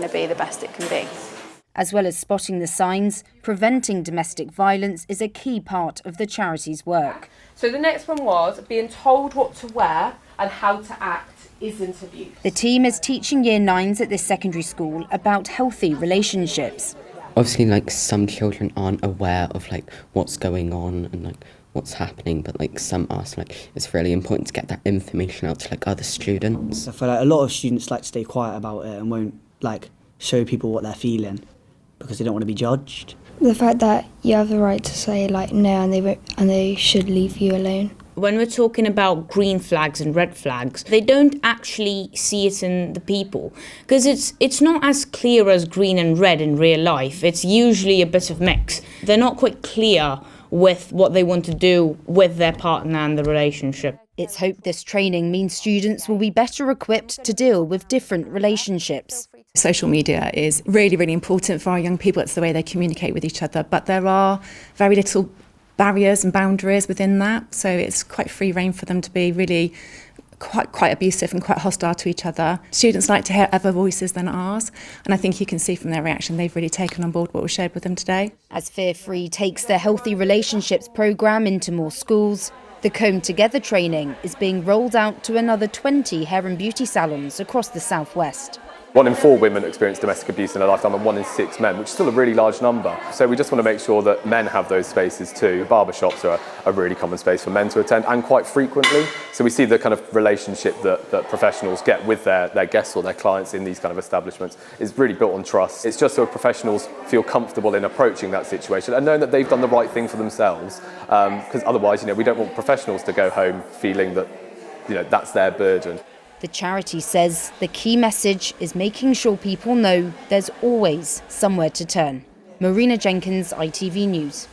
to be the best it can be. As well as spotting the signs, preventing domestic violence is a key part of the charity's work. So the next one was being told what to wear and how to act isn't abuse. The team is teaching year 9s at this secondary school about healthy relationships. Obviously, some children aren't aware of what's going on and what's happening, but some are. So it's really important to get that information out to other students. I feel like a lot of students like to stay quiet about it and won't show people what they're feeling because they don't want to be judged. The fact that you have the right to say no and they should leave you alone. When we're talking about green flags and red flags, they don't actually see it in the people because it's not as clear as green and red in real life. It's usually a bit of mix. They're not quite clear with what they want to do with their partner and the relationship. It's hoped this training means students will be better equipped to deal with different relationships. Social media is really, really important for our young people. It's the way they communicate with each other, but there are very little barriers and boundaries within that, so it's quite free rein for them to be really quite abusive and quite hostile to each other. Students like to hear other voices than ours, and I think you can see from their reaction they've really taken on board what was shared with them today. As Fear Free takes their Healthy Relationships programme into more schools, the Comb Together training is being rolled out to another 20 hair and beauty salons across the southwest. 1 in 4 women experience domestic abuse in their lifetime and 1 in 6 men, which is still a really large number. So we just want to make sure that men have those spaces too. Barbershops are a really common space for men to attend, and quite frequently. So we see the kind of relationship that professionals get with their guests or their clients in these kind of establishments is really built on trust. It's just so professionals feel comfortable in approaching that situation and knowing that they've done the right thing for themselves. Because otherwise, we don't want professionals to go home feeling that that's their burden. The charity says the key message is making sure people know there's always somewhere to turn. Marina Jenkins, ITV News.